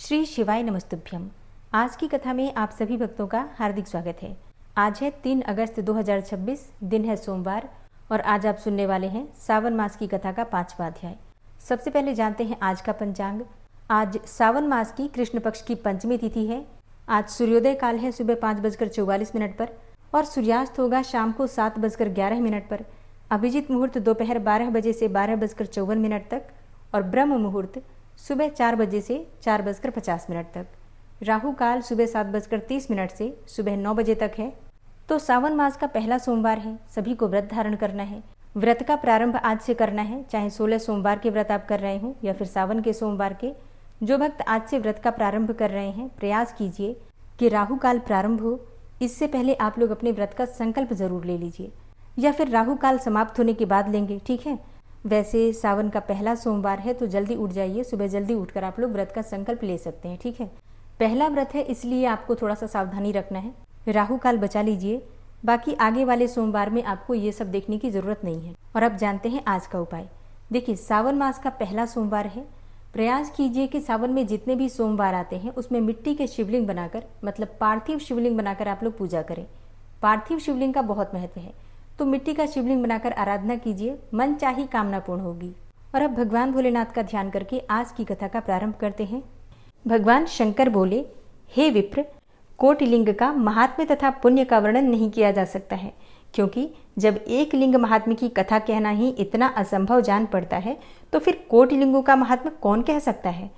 श्री शिवाय नमस्तुभ्यम। आज की कथा में आप सभी भक्तों का हार्दिक स्वागत है। आज है 3 अगस्त 2026, दिन है सोमवार और आज आप सुनने वाले हैं सावन मास की कथा का 5वां अध्याय। सबसे पहले जानते हैं आज का पंचांग। आज सावन मास की कृष्ण पक्ष की पंचमी तिथि है। आज सूर्योदय काल है सुबह 5:44 पर और सूर्यास्त होगा शाम को 7:11 पर। अभिजीत मुहूर्त दोपहर 12 बजे से 12:54 तक और ब्रह्म मुहूर्त सुबह 4 बजे से 4:50 तक। राहु काल सुबह 7:30 से सुबह 9 बजे तक है। तो सावन मास का पहला सोमवार है, सभी को व्रत धारण करना है। व्रत का प्रारंभ आज से करना है, चाहे 16 सोमवार के व्रत आप कर रहे हो या फिर सावन के सोमवार के। जो भक्त आज से व्रत का प्रारंभ कर रहे हैं, प्रयास कीजिए कि राहु काल प्रारंभ हो, इससे पहले आप लोग अपने व्रत का संकल्प जरूर ले लीजिए या फिर राहु काल समाप्त होने के बाद लेंगे, ठीक है। वैसे सावन का पहला सोमवार है तो जल्दी उठ जाइए, सुबह जल्दी उठकर आप लोग व्रत का संकल्प ले सकते हैं, ठीक है। पहला व्रत है इसलिए आपको थोड़ा सा सावधानी रखना है, राहु काल बचा लीजिए। बाकी आगे वाले सोमवार में आपको ये सब देखने की जरूरत नहीं है। और अब जानते हैं आज का उपाय। देखिए, सावन मास का पहला सोमवार है। प्रयास कीजिए कि सावन में जितने भी सोमवार आते हैं उसमें मिट्टी के शिवलिंग बनाकर, मतलब पार्थिव शिवलिंग बनाकर आप लोग पूजा करें। पार्थिव शिवलिंग का बहुत महत्व है, तो मिट्टी का शिवलिंग बनाकर आराधना कीजिए, मन चाही कामना पूर्ण होगी। और अब भगवान भोलेनाथ का ध्यान करके आज की कथा का प्रारंभ करते हैं। भगवान शंकर बोले, हे विप्र, कोटिलिंग का महात्म्य तथा पुण्य का वर्णन नहीं किया जा सकता है, क्योंकि जब एक लिंग महात्म्य की कथा कहना ही इतना असंभव जान पड़ता है तो फिर कोटिलिंगों का महात्म्य कौन कह सकता है।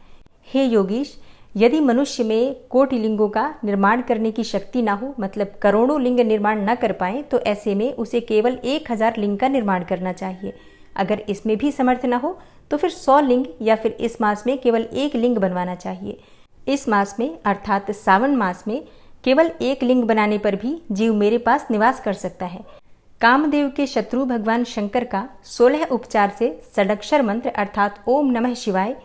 हे योगीश, यदि मनुष्य में कोटि लिंगों का निर्माण करने की शक्ति ना हो, मतलब करोड़ों लिंग निर्माण न कर पाए, तो ऐसे में उसे केवल 1000 लिंग का निर्माण करना चाहिए। अगर इसमें भी समर्थ न हो तो फिर 100 लिंग या फिर इस मास में केवल 1 लिंग बनवाना चाहिए। इस मास में अर्थात सावन मास में केवल 1 लिंग बनाने पर भी जीव मेरे पास निवास कर सकता है। कामदेव के शत्रु भगवान शंकर का 16 उपचार से षडक्षर मंत्र अर्थात ओम नमः शिवाय,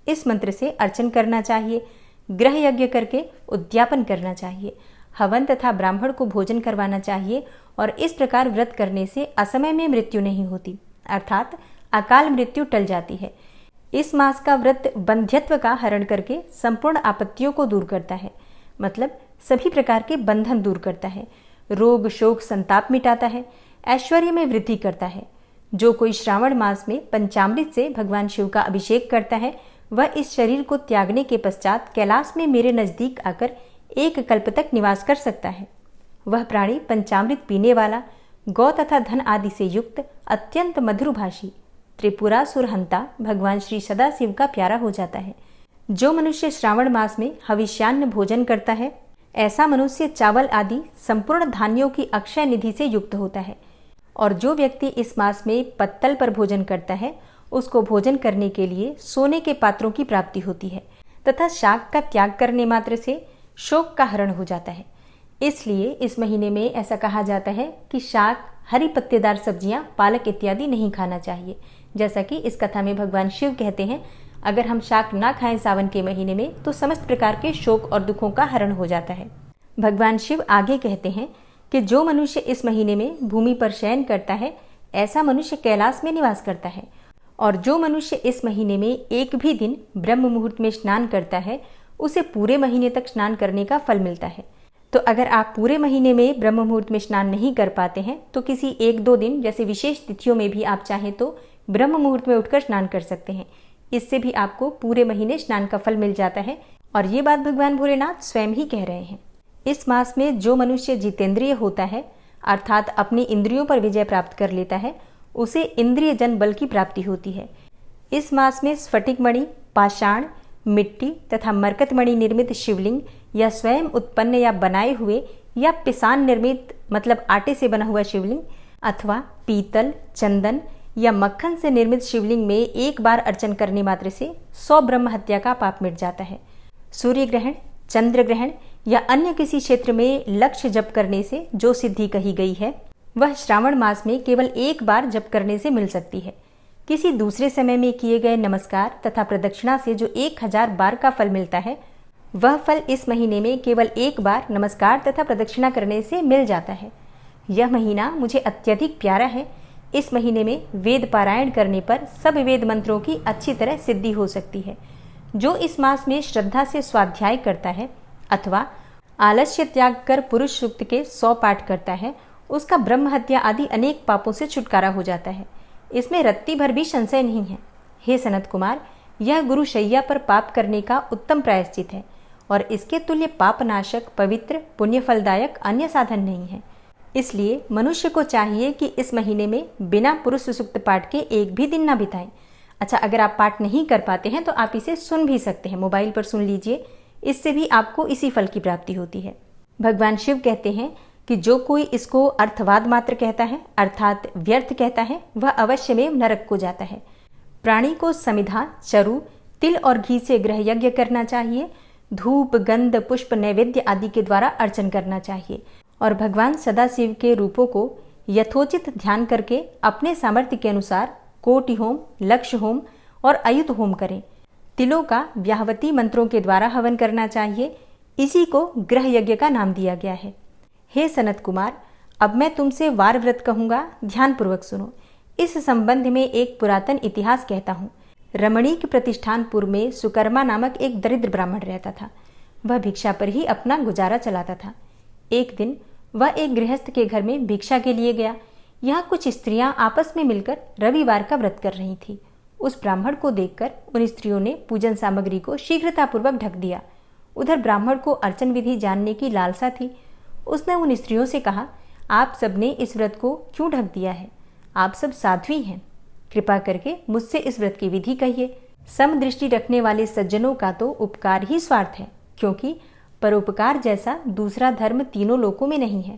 इस मंत्र से अर्चन करना चाहिए। ग्रह यज्ञ करके उद्यापन करना चाहिए। हवन तथा ब्राह्मण को भोजन करवाना चाहिए और इस प्रकार व्रत करने से असमय में मृत्यु नहीं होती, अर्थात अकाल मृत्यु टल जाती है। इस मास का व्रत बंध्यत्व का हरण करके संपूर्ण आपत्तियों को दूर करता है, मतलब सभी प्रकार के बंधन दूर करता है। रोग शोक संताप मिटाता है, ऐश्वर्य में वृद्धि करता है। जो कोई श्रावण मास में पंचामृत से भगवान शिव का अभिषेक करता है वह इस शरीर को त्यागने के पश्चात कैलाश में मेरे नजदीक आकर 1 कल्प तक निवास कर सकता है। वह प्राणी पंचामृत पीने वाला, गौ तथा धन आदि से युक्त, अत्यंत मधुरभाषी, त्रिपुरासुर हंता भगवान श्री सदाशिव का प्यारा हो जाता है। जो मनुष्य श्रावण मास में हविष्यान्न भोजन करता है, ऐसा मनुष्य चावल आदि संपूर्ण धान्यों की अक्षय निधि से युक्त होता है। और जो व्यक्ति इस मास में पत्तल पर भोजन करता है उसको भोजन करने के लिए सोने के पात्रों की प्राप्ति होती है तथा शाक का त्याग करने मात्र से शोक का हरण हो जाता है। इसलिए इस महीने में ऐसा कहा जाता है कि शाक, हरी पत्तेदार सब्जियां, पालक इत्यादि नहीं खाना चाहिए। जैसा कि इस कथा में भगवान शिव कहते हैं, अगर हम शाक ना खाएं सावन के महीने में तो समस्त प्रकार के शोक और दुखों का हरण हो जाता है। भगवान शिव आगे कहते हैं कि जो मनुष्य इस महीने में भूमि पर शयन करता है ऐसा मनुष्य कैलाश में निवास करता है। और जो मनुष्य इस महीने में एक भी दिन ब्रह्म मुहूर्त में स्नान करता है उसे पूरे महीने तक स्नान करने का फल मिलता है। तो अगर आप पूरे महीने में ब्रह्म मुहूर्त में स्नान नहीं कर पाते हैं तो किसी 1-2 दिन जैसे विशेष तिथियों में भी आप चाहें तो ब्रह्म मुहूर्त में उठकर स्नान कर सकते हैं। इससे भी आपको पूरे महीने स्नान का फल मिल जाता है। और ये बात भगवान भोलेनाथ स्वयं ही कह रहे हैं। इस मास में जो मनुष्य जितेंद्रिय होता है, अर्थात अपनी इंद्रियों पर विजय प्राप्त कर लेता है, उसे इंद्रिय जन बल की प्राप्ति होती है। इस मास में स्फटिक मणि, पाषाण, मिट्टी तथा मरकत मणि निर्मित शिवलिंग या स्वयं उत्पन्न या बनाए हुए या पिसान निर्मित, मतलब आटे से बना हुआ शिवलिंग, अथवा पीतल, चंदन या मक्खन से निर्मित शिवलिंग में एक बार अर्चन करने मात्र से 100 ब्रह्म हत्या का पाप मिट जाता है। सूर्य ग्रहण, चंद्र ग्रहण या अन्य किसी क्षेत्र में लक्ष्य जप करने से जो सिद्धि कही गई है वह श्रावण मास में केवल एक बार जप करने से मिल सकती है। किसी दूसरे समय में किए गए नमस्कार तथा प्रदक्षिणा से जो 1000 बार का फल मिलता है वह फल इस महीने में केवल एक बार नमस्कार तथा प्रदक्षिणा करने से मिल जाता है। यह महीना मुझे अत्यधिक प्यारा है। इस महीने में वेद पारायण करने पर सब वेद मंत्रों की अच्छी तरह सिद्धि हो सकती है। जो इस मास में श्रद्धा से स्वाध्याय करता है अथवा आलस्य त्याग कर पुरुष सूक्त के 100 पाठ करता है, उसका ब्रह्म हत्या आदि अनेक पापों से छुटकारा हो जाता है। इसमें रत्ती भर भी संशय नहीं है। हे सनत कुमार, यह गुरु शैया पर पाप करने का उत्तम प्रायश्चित है और इसके तुल्य पापनाशक, पवित्र, पुण्य फलदायक अन्य साधन नहीं है। इसलिए मनुष्य को चाहिए कि इस महीने में बिना पुरुष सूक्त पाठ के एक भी दिन ना बिताएं। अच्छा, अगर आप पाठ नहीं कर पाते हैं तो आप इसे सुन भी सकते हैं, मोबाइल पर सुन लीजिए, इससे भी आपको इसी फल की प्राप्ति होती है। भगवान शिव कहते हैं कि जो कोई इसको अर्थवाद मात्र कहता है अर्थात व्यर्थ कहता है, वह अवश्य में नरक को जाता है। प्राणी को समिधा, चरु, तिल और घी से ग्रह यज्ञ करना चाहिए। धूप, गंध, पुष्प, नैवेद्य आदि के द्वारा अर्चन करना चाहिए और भगवान सदाशिव के रूपों को यथोचित ध्यान करके अपने सामर्थ्य के अनुसार कोटि होम, लक्ष्य होम और अयुत होम करें। तिलों का व्याहवती मंत्रों के द्वारा हवन करना चाहिए। इसी को ग्रह यज्ञ का नाम दिया गया है। हे सनत कुमार, अब मैं तुमसे वार व्रत कहूंगा, ध्यानपूर्वक सुनो। इस संबंध में एक पुरातन इतिहास कहता हूँ। रमणीक प्रतिष्ठानपुर में सुकर्मा नामक एक दरिद्र ब्राह्मण रहता था। वह भिक्षा पर ही अपना गुजारा चलाता था। एक दिन वह एक गृहस्थ के घर में भिक्षा के लिए गया। यहाँ कुछ स्त्रियां आपस में मिलकर रविवार का व्रत कर रही थी। उस ब्राह्मण को देखकर उन स्त्रियों ने पूजन सामग्री को शीघ्रतापूर्वक ढक दिया। उधर ब्राह्मण को अर्चन विधि जानने की लालसा थी। उसने उन स्त्रियों से कहा, आप सबने इस व्रत को क्यों ढक दिया है? आप सब साध्वी हैं, कृपा करके मुझसे इस व्रत की विधि कहिए। समदृष्टि रखने वाले सज्जनों का तो उपकार ही स्वार्थ है, क्योंकि परोपकार जैसा दूसरा धर्म तीनों लोकों में नहीं है।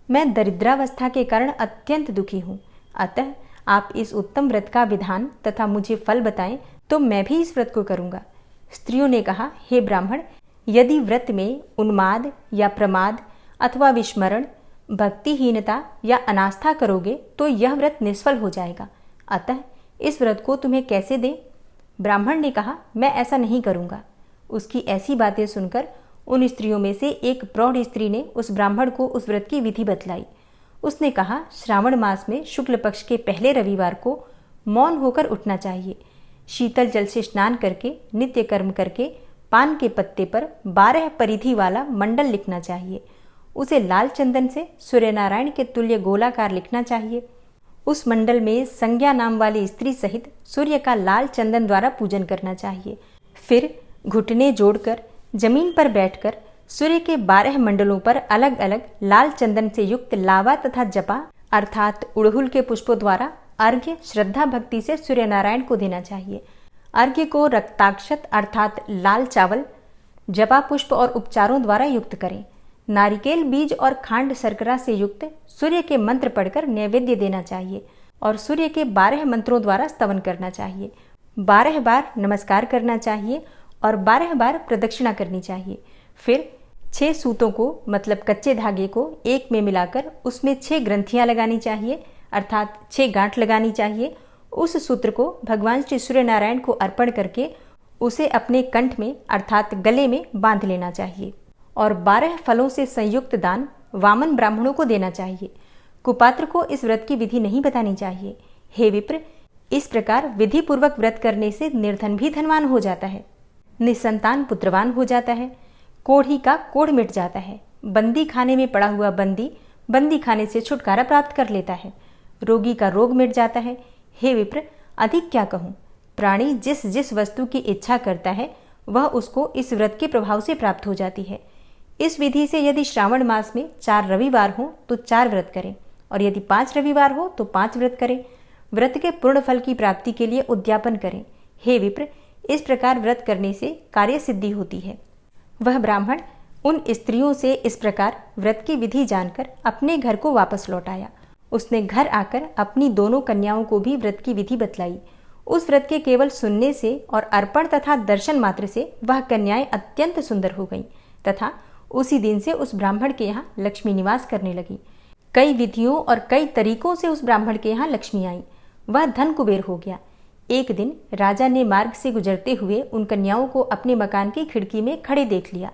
मैं दरिद्रावस्था के कारण अत्यंत दुखी हूँ, अतः आप इस उत्तम व्रत का विधान तथा मुझे फल बताएं तो मैं भी इस व्रत को करूँगा। स्त्रियों ने कहा, हे ब्राह्मण, यदि व्रत में उन्माद या प्रमाद अथवा विस्मरण, भक्तिहीनता या अनास्था करोगे तो यह व्रत निष्फल हो जाएगा। अतः इस व्रत को तुम्हें कैसे दें? ब्राह्मण ने कहा, मैं ऐसा नहीं करूँगा। उसकी ऐसी बातें सुनकर उन स्त्रियों में से एक प्रौढ़ स्त्री ने उस ब्राह्मण को उस व्रत की विधि बतलाई। उसने कहा, श्रावण मास में शुक्ल पक्ष के पहले रविवार को मौन होकर उठना चाहिए। शीतल जल से स्नान करके, नित्य कर्म करके, पान के पत्ते पर 12 परिधि वाला मंडल लिखना चाहिए। उसे लाल चंदन से सूर्यनारायण के तुल्य गोलाकार लिखना चाहिए। उस मंडल में संज्ञा नाम वाली स्त्री सहित सूर्य का लाल चंदन द्वारा पूजन करना चाहिए। फिर घुटने जोड़कर जमीन पर बैठकर सूर्य के 12 मंडलों पर अलग अलग लाल चंदन से युक्त लावा तथा जपा अर्थात उड़हुल के पुष्पों द्वारा अर्घ्य श्रद्धा भक्ति से सूर्यनारायण को देना चाहिए। अर्घ्य को रक्ताक्षत अर्थात लाल चावल, जपा पुष्प और उपचारों द्वारा युक्त करें। नारिकेल बीज और खांड शर्करा से युक्त सूर्य के मंत्र पढ़कर नैवेद्य देना चाहिए और सूर्य के 12 मंत्रों द्वारा स्तवन करना चाहिए। 12 बार नमस्कार करना चाहिए और 12 बार प्रदक्षिणा करनी चाहिए। फिर 6 सूतों को मतलब कच्चे धागे को एक में मिलाकर उसमें 6 ग्रंथियां लगानी चाहिए अर्थात 6 गांठ लगानी चाहिए। उस सूत्र को भगवान श्री सूर्यनारायण को अर्पण करके उसे अपने कंठ में अर्थात गले में बांध लेना चाहिए और 12 फलों से संयुक्त दान वामन ब्राह्मणों को देना चाहिए। कुपात्र को इस व्रत की विधि नहीं बतानी चाहिए। हे विप्र, इस प्रकार विधि पूर्वक व्रत करने से निर्धन भी धनवान हो जाता है, निसंतान पुत्रवान हो जाता है, कोढ़ी का कोढ़ मिट जाता है, बंदी खाने में पड़ा हुआ बंदी खाने से छुटकारा प्राप्त कर लेता है, रोगी का रोग मिट जाता है। हे विप्र, अधिक क्या कहूँ, प्राणी जिस जिस वस्तु की इच्छा करता है वह उसको इस व्रत के प्रभाव से प्राप्त हो जाती है। इस विधि से यदि श्रावण मास में 4 रविवार हो तो 4 व्रत करें और यदि 5 रविवार हो तो 5 व्रत करें। व्रत के पूर्ण फल की प्राप्ति के लिए उद्यापन करें। हे विप्र, इस प्रकार व्रत करने से कार्य सिद्धि होती है। वह ब्राह्मण उन स्त्रियों से इस प्रकार व्रत की विधि जानकर अपने घर को वापस लौट आया। उसने घर आकर अपनी दोनों कन्याओं को भी व्रत की विधि बतलाई। उस व्रत के केवल सुनने से और अर्पण तथा दर्शन मात्र से वह कन्याएं अत्यंत सुंदर हो गईं तथा उसी दिन से उस ब्राह्मण के यहाँ लक्ष्मी निवास करने लगी। कई विधियों और कई तरीकों से उस ब्राह्मण के यहाँ लक्ष्मी आई। वह धन कुबेर हो गया। एक दिन राजा ने मार्ग से गुजरते हुए उन कन्याओं को अपने मकान की खिड़की में खड़े देख लिया।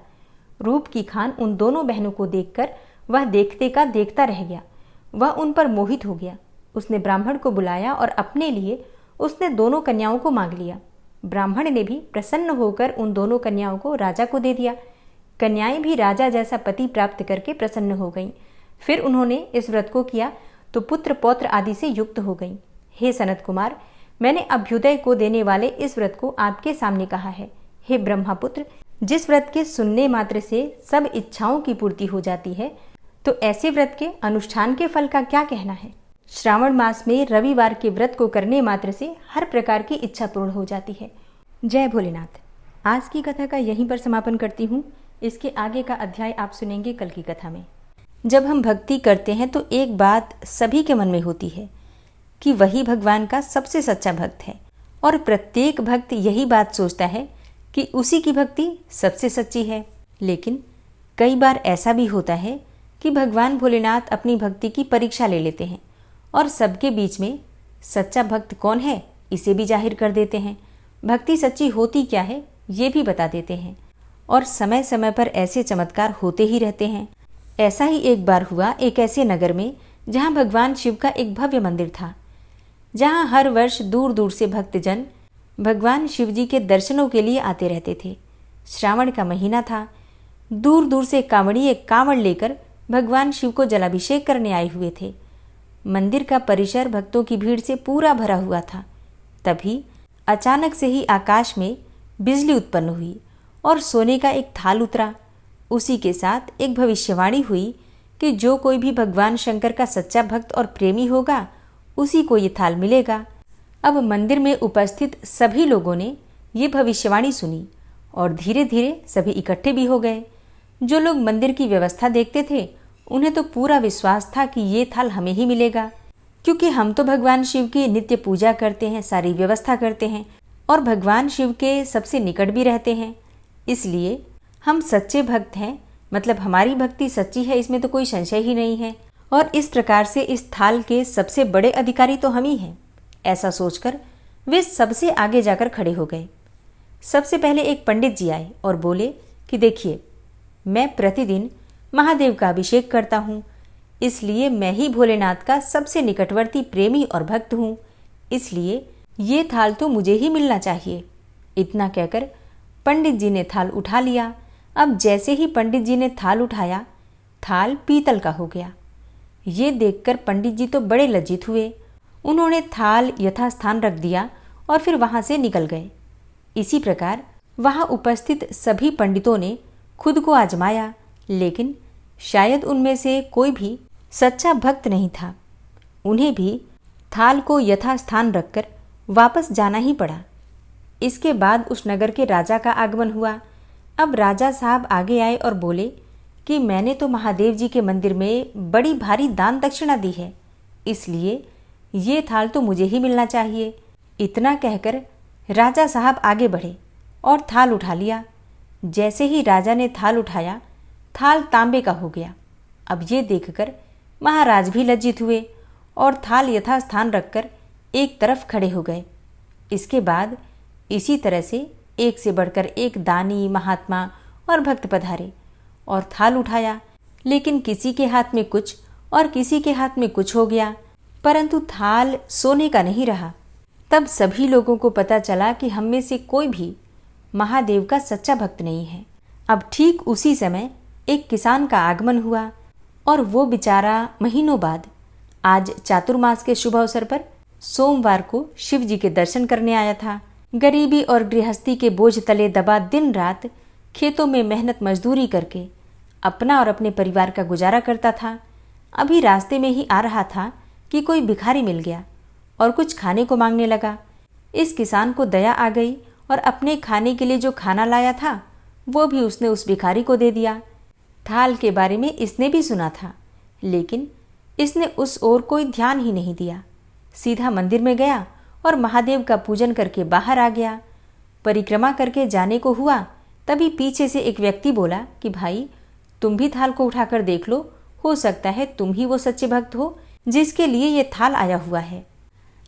रूप की खान उन दोनों बहनों को देखकर वह देखते का देखता रह गया। वह उन पर मोहित हो गया। उसने ब्राह्मण को बुलाया और अपने लिए उसने दोनों कन्याओं को मांग लिया। ब्राह्मण ने भी प्रसन्न होकर उन दोनों कन्याओं को राजा को दे दिया। कन्याएं भी राजा जैसा पति प्राप्त करके प्रसन्न हो गईं। फिर उन्होंने इस व्रत को किया तो पुत्र पौत्र आदि से युक्त हो गईं। हे सनत कुमार, मैंने अभ्युदय को देने वाले इस व्रत को आपके सामने कहा है। हे ब्रह्मपुत्र, जिस व्रत के सुनने मात्र से सब इच्छाओं की पूर्ति हो जाती है, तो ऐसे व्रत के अनुष्ठान के फल का क्या कहना है। श्रावण मास में रविवार के व्रत को करने मात्र से हर प्रकार की इच्छा पूर्ण हो जाती है। जय भोलेनाथ। आज की कथा का यहीं पर समापन करती हूँ। इसके आगे का अध्याय आप सुनेंगे कल की कथा में। जब हम भक्ति करते हैं तो एक बात सभी के मन में होती है कि वही भगवान का सबसे सच्चा भक्त है, और प्रत्येक भक्त यही बात सोचता है कि उसी की भक्ति सबसे सच्ची है। लेकिन कई बार ऐसा भी होता है कि भगवान भोलेनाथ अपनी भक्ति की परीक्षा ले लेते हैं और सबके बीच में सच्चा भक्त कौन है इसे भी जाहिर कर देते हैं। भक्ति सच्ची होती क्या है ये भी बता देते हैं, और समय समय पर ऐसे चमत्कार होते ही रहते हैं। ऐसा ही एक बार हुआ एक ऐसे नगर में जहाँ भगवान शिव का एक भव्य मंदिर था, जहाँ हर वर्ष दूर दूर से भक्तजन भगवान शिव जी के दर्शनों के लिए आते रहते थे। श्रावण का महीना था। दूर दूर से कांवड़िए कांवड़ लेकर भगवान शिव को जलाभिषेक करने आए हुए थे। मंदिर का परिसर भक्तों की भीड़ से पूरा भरा हुआ था। तभी अचानक से ही आकाश में बिजली उत्पन्न हुई और सोने का एक थाल उतरा। उसी के साथ एक भविष्यवाणी हुई कि जो कोई भी भगवान शंकर का सच्चा भक्त और प्रेमी होगा उसी को ये थाल मिलेगा। अब मंदिर में उपस्थित सभी लोगों ने ये भविष्यवाणी सुनी और धीरे धीरे सभी इकट्ठे भी हो गए। जो लोग मंदिर की व्यवस्था देखते थे उन्हें तो पूरा विश्वास था कि ये थाल हमें ही मिलेगा, क्योंकि हम तो भगवान शिव की नित्य पूजा करते हैं, सारी व्यवस्था करते हैं और भगवान शिव के सबसे निकट भी रहते हैं। इसलिए हम सच्चे भक्त हैं, मतलब हमारी भक्ति सच्ची है, इसमें तो कोई संशय ही नहीं है। और इस प्रकार से इस थाल के सबसे बड़े अधिकारी तो हम ही हैं। ऐसा सोचकर वे सबसे आगे जाकर खड़े हो गए। सबसे पहले एक पंडित जी आए और बोले कि देखिए, मैं प्रतिदिन महादेव का अभिषेक करता हूँ, इसलिए मैं ही भोलेनाथ का सबसे निकटवर्ती प्रेमी और भक्त हूँ, इसलिए ये थाल तो मुझे ही मिलना चाहिए। इतना कहकर पंडित जी ने थाल उठा लिया। अब जैसे ही पंडित जी ने थाल उठाया, थाल पीतल का हो गया। ये देखकर पंडित जी तो बड़े लज्जित हुए। उन्होंने थाल यथास्थान रख दिया और फिर वहाँ से निकल गए। इसी प्रकार वहाँ उपस्थित सभी पंडितों ने खुद को आजमाया, लेकिन शायद उनमें से कोई भी सच्चा भक्त नहीं था। उन्हें भी थाल को यथास्थान रखकर वापस जाना ही पड़ा। इसके बाद उस नगर के राजा का आगमन हुआ। अब राजा साहब आगे आए और बोले कि मैंने तो महादेव जी के मंदिर में बड़ी भारी दान दक्षिणा दी है, इसलिए ये थाल तो मुझे ही मिलना चाहिए। इतना कहकर राजा साहब आगे बढ़े और थाल उठा लिया। जैसे ही राजा ने थाल उठाया, थाल तांबे का हो गया। अब ये देखकर महाराज भी लज्जित हुए और थाल यथास्थान रखकर एक तरफ खड़े हो गए। इसके बाद इसी तरह से एक से बढ़कर एक दानी, महात्मा और भक्त पधारे और थाल उठाया, लेकिन किसी के हाथ में कुछ और किसी के हाथ में कुछ हो गया, परंतु थाल सोने का नहीं रहा। तब सभी लोगों को पता चला कि हम में से कोई भी महादेव का सच्चा भक्त नहीं है। अब ठीक उसी समय एक किसान का आगमन हुआ और वो बेचारा महीनों बाद आज चातुर्मास के शुभ अवसर पर सोमवार को शिव जी के दर्शन करने आया था। गरीबी और गृहस्थी के बोझ तले दबा दिन रात खेतों में मेहनत मजदूरी करके अपना और अपने परिवार का गुजारा करता था। अभी रास्ते में ही आ रहा था कि कोई भिखारी मिल गया और कुछ खाने को मांगने लगा। इस किसान को दया आ गई और अपने खाने के लिए जो खाना लाया था वो भी उसने उस भिखारी को दे दिया। थाल के बारे में इसने भी सुना था, लेकिन इसने उस ओर कोई ध्यान ही नहीं दिया। सीधा मंदिर में गया और महादेव का पूजन करके बाहर आ गया। परिक्रमा करके जाने को हुआ, तभी पीछे से एक व्यक्ति बोला कि भाई, तुम भी थाल को उठाकर देख लो, हो सकता है तुम ही वो सच्चे भक्त हो जिसके लिए ये थाल आया हुआ है।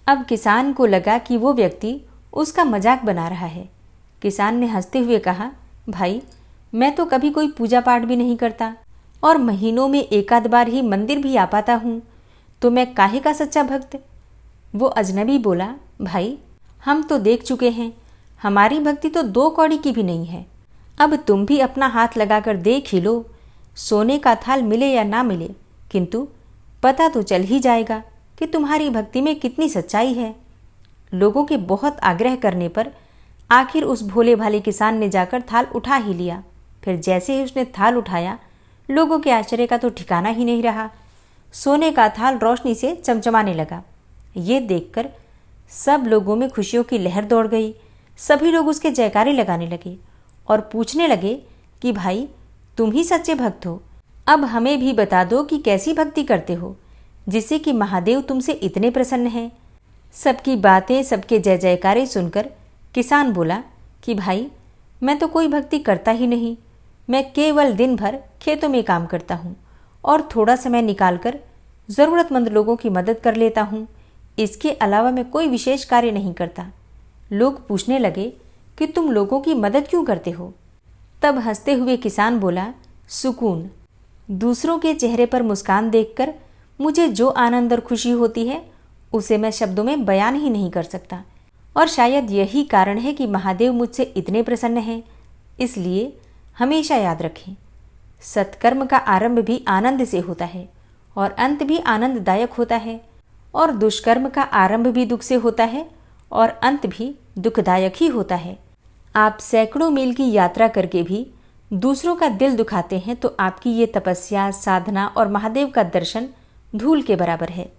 अब किसान को लगा कि वो व्यक्ति उसका मजाक बना रहा है। किसान ने हंसते हुए कहा, भाई, मैं तो कभी कोई पूजा पाठ भी नहीं करता और महीनों में एक आध बार ही मंदिर भी आ पाता हूँ, तो मैं काहे का सच्चा भक्त। वो अजनबी बोला, भाई, हम तो देख चुके हैं, हमारी भक्ति तो 2 कौड़ी की भी नहीं है। अब तुम भी अपना हाथ लगाकर देख ही लो, सोने का थाल मिले या ना मिले, किंतु पता तो चल ही जाएगा कि तुम्हारी भक्ति में कितनी सच्चाई है। लोगों के बहुत आग्रह करने पर आखिर उस भोले भाले किसान ने जाकर थाल उठा ही लिया। फिर जैसे ही उसने थाल उठाया, लोगों के आश्चर्य का तो ठिकाना ही नहीं रहा। सोने का थाल रोशनी से चमचमाने लगा। ये देखकर सब लोगों में खुशियों की लहर दौड़ गई। सभी लोग उसके जयकारे लगाने लगे और पूछने लगे कि भाई, तुम ही सच्चे भक्त हो, अब हमें भी बता दो कि कैसी भक्ति करते हो जिससे कि महादेव तुमसे इतने प्रसन्न हैं। सबकी बातें, सबके जय जयकारे सुनकर किसान बोला कि भाई, मैं तो कोई भक्ति करता ही नहीं। मैं केवल दिन भर खेतों में काम करता हूँ और थोड़ा समय निकालकर ज़रूरतमंद लोगों की मदद कर लेता हूँ। इसके अलावा मैं कोई विशेष कार्य नहीं करता। लोग पूछने लगे कि तुम लोगों की मदद क्यों करते हो? तब हंसते हुए किसान बोला, सुकून। दूसरों के चेहरे पर मुस्कान देखकर मुझे जो आनंद और खुशी होती है उसे मैं शब्दों में बयान ही नहीं कर सकता। और शायद यही कारण है कि महादेव मुझसे इतने प्रसन्न हैं। इसलिए हमेशा याद रखें, सत्कर्म का आरंभ भी आनंद से होता है और अंत भी आनंददायक होता है, और दुष्कर्म का आरंभ भी दुख से होता है और अंत भी दुखदायक ही होता है। आप सैकड़ों मील की यात्रा करके भी दूसरों का दिल दुखाते हैं तो आपकी ये तपस्या, साधना और महादेव का दर्शन धूल के बराबर है।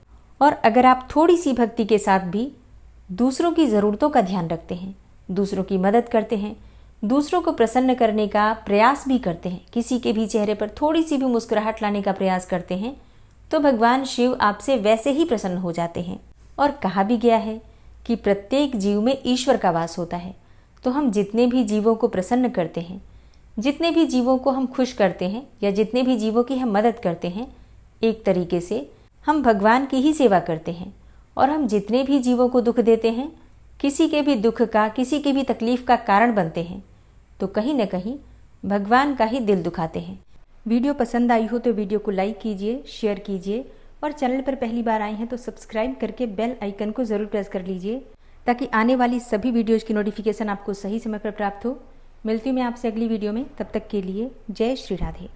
और अगर आप थोड़ी सी भक्ति के साथ भी दूसरों की ज़रूरतों का ध्यान रखते हैं, दूसरों की मदद करते हैं, दूसरों को प्रसन्न करने का प्रयास भी करते हैं, किसी के भी चेहरे पर थोड़ी सी भी मुस्कुराहट लाने का प्रयास करते हैं, तो भगवान शिव आपसे वैसे ही प्रसन्न हो जाते हैं। और कहा भी गया है कि प्रत्येक जीव में ईश्वर का वास होता है। तो हम जितने भी जीवों को प्रसन्न करते हैं, जितने भी जीवों को हम खुश करते हैं या जितने भी जीवों की हम मदद करते हैं, एक तरीके से हम भगवान की ही सेवा करते हैं। और हम जितने भी जीवों को दुख देते हैं, किसी के भी दुख का, किसी की भी तकलीफ का कारण बनते हैं, तो कहीं न कहीं भगवान का ही दिल दुखाते हैं। वीडियो पसंद आई हो तो वीडियो को लाइक कीजिए, शेयर कीजिए, और चैनल पर पहली बार आए हैं तो सब्सक्राइब करके बेल आइकन को ज़रूर प्रेस कर लीजिए ताकि आने वाली सभी वीडियोज़ की नोटिफिकेशन आपको सही समय पर प्राप्त हो। मिलती हूँ मैं आपसे अगली वीडियो में, तब तक के लिए जय श्री राधे।